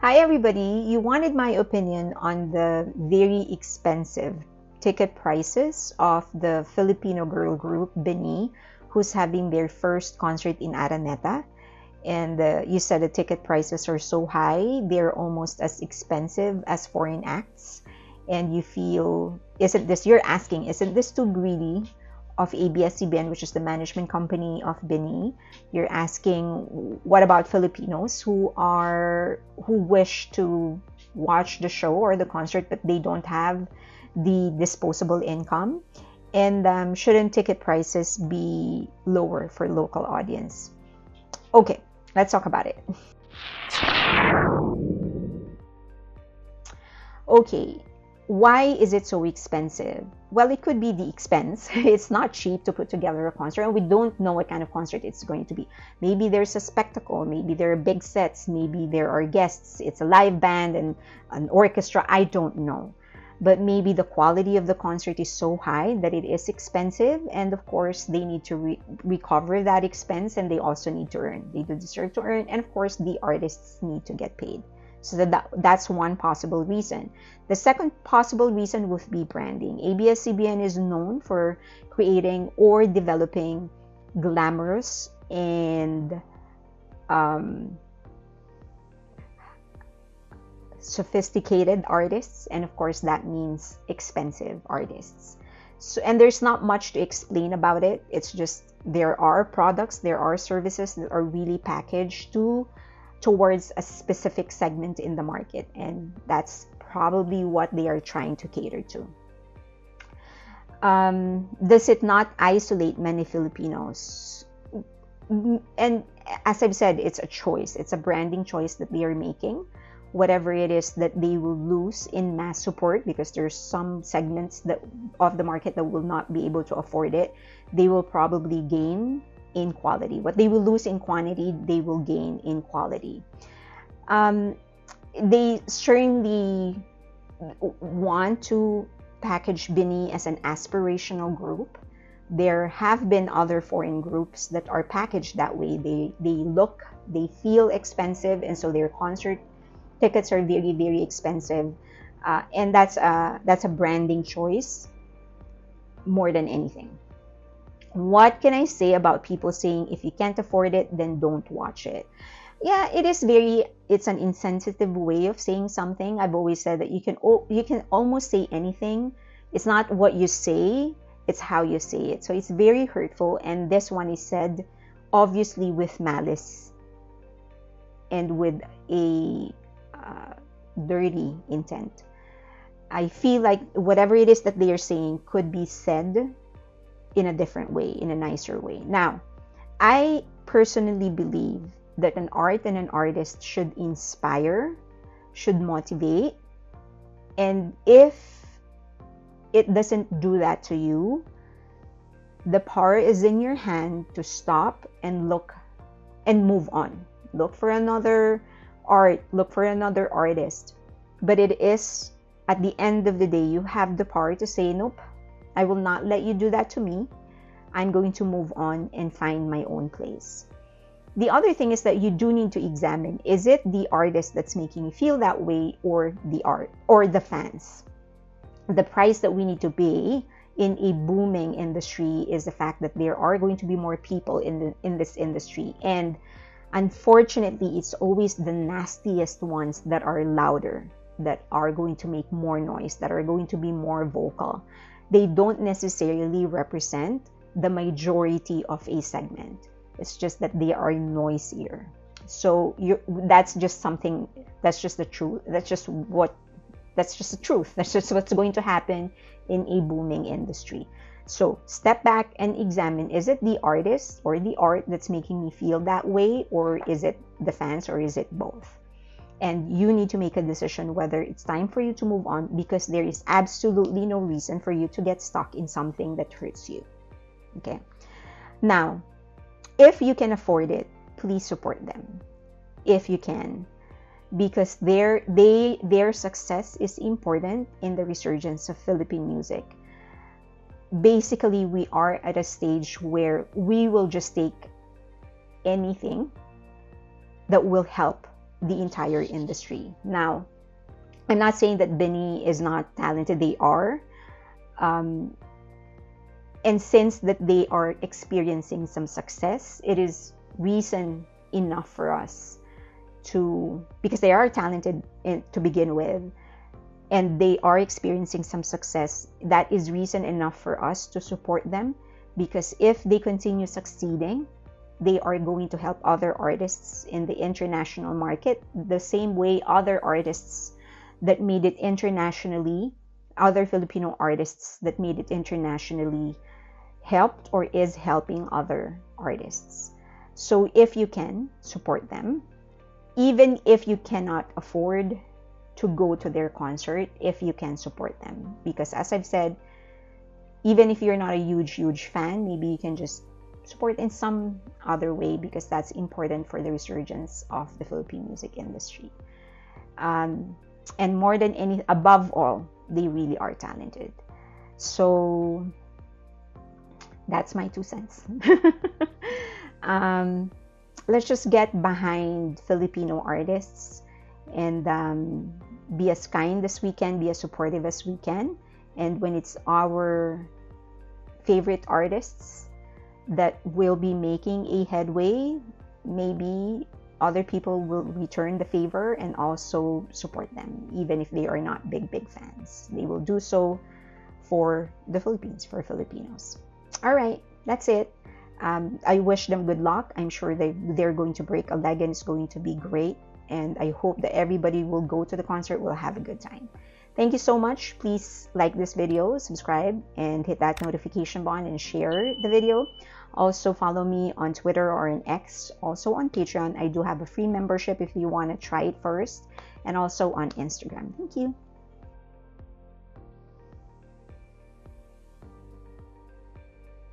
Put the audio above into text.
Hi everybody, you wanted my opinion on the very expensive ticket prices of the Filipino girl group BINI, who's having their first concert in Araneta. And you said the ticket prices are so high, they're almost as expensive as foreign acts. And you feel, you're asking, isn't this too greedy of ABS-CBN, which is the management company of BINI? You're asking, what about Filipinos who wish to watch the show or the concert, but they don't have the disposable income? And shouldn't ticket prices be lower for local audience? Okay, let's talk about it. Okay, why is it so expensive? Well, it could be the expense. It's not cheap to put together a concert, and we don't know what kind of concert it's going to be. Maybe there's a spectacle, maybe there are big sets, maybe there are guests, it's a live band and an orchestra, I don't know. But maybe the quality of the concert is so high that it is expensive, and of course they need to recover that expense, and they also need to earn. They do deserve to earn, and of course the artists need to get paid. So that's one possible reason. The second possible reason would be branding. ABS-CBN is known for creating or developing glamorous and sophisticated artists, and of course that means expensive artists. So, and there's not much to explain about it. It's just there are products, there are services that are really packaged towards a specific segment in the market, and that's probably what they are trying to cater to. Does it not isolate many Filipinos? And as I've said, it's a choice. It's a branding choice that they are making. Whatever it is that they will lose in mass support, because there's some segments of the market that will not be able to afford it, they will probably gain in quality. What they will lose in quantity, they will gain in quality. They certainly want to package BINI as an aspirational group. There have been other foreign groups that are packaged that way. They feel expensive, and so their concert tickets are very, very expensive, and that's a branding choice more than anything. What can I say about people saying if you can't afford it, then don't watch it? Yeah, it's an insensitive way of saying something. I've always said that you can almost say anything. It's not what you say, it's how you say it. So it's very hurtful, and this one is said obviously with malice and with a dirty intent. I feel like whatever it is that they are saying could be said in a different way, in a nicer way. Now, I personally believe that an art and an artist should inspire, should motivate, and if it doesn't do that to you, the power is in your hand to stop and look and move on. Look for another art, look for another artist. But it is, at the end of the day, you have the power to say, nope, I will not let you do that to me. I'm going to move on and find my own place. The other thing is that you do need to examine, is it the artist that's making you feel that way, or the art, or the fans? The price that we need to pay in a booming industry is the fact that there are going to be more people in this industry, and unfortunately it's always the nastiest ones that are louder, that are going to make more noise, that are going to be more vocal. They don't necessarily represent the majority of a segment. It's just that they are noisier. So that's just something, that's just the truth. That's just the truth. That's just what's going to happen in a booming industry. So step back and examine, is it the artist or the art that's making me feel that way, or is it the fans, or is it both? And you need to make a decision whether it's time for you to move on, because there is absolutely no reason for you to get stuck in something that hurts you. Okay? Now, if you can afford it, please support them. If you can. Because their success is important in the resurgence of Philippine music. Basically, we are at a stage where we will just take anything that will help the entire industry. Now, I'm not saying that BINI is not talented. They are. And since that they are experiencing some success, it is reason enough for us to, because they are talented to begin with, and they are experiencing some success, that is reason enough for us to support them, because if they continue succeeding, they are going to help other artists in the international market the same way other artists that made it internationally, other Filipino artists that made it internationally helped or is helping other artists. So if you can, support them. Even if you cannot afford to go to their concert, if you can, support them. Because as I've said, even if you're not a huge fan, maybe you can just support in some other way, because that's important for the resurgence of the Philippine music industry. And more than any, above all, they really are talented. So that's my 2 cents. Let's just get behind Filipino artists and be as kind as we can, be as supportive as we can. And when it's our favorite artists that will be making a headway, maybe other people will return the favor and also support them, even if they are not big fans. They will do so for the Philippines, for Filipinos. All right, that's it. I wish them good luck. I'm sure they're going to break a leg and it's going to be great. And I hope that everybody will go to the concert, will have a good time. Thank you so much. Please like this video, subscribe, and hit that notification button and share the video. Also follow me on Twitter or on X. Also on Patreon, I do have a free membership if you want to try it first. And also on Instagram. Thank you.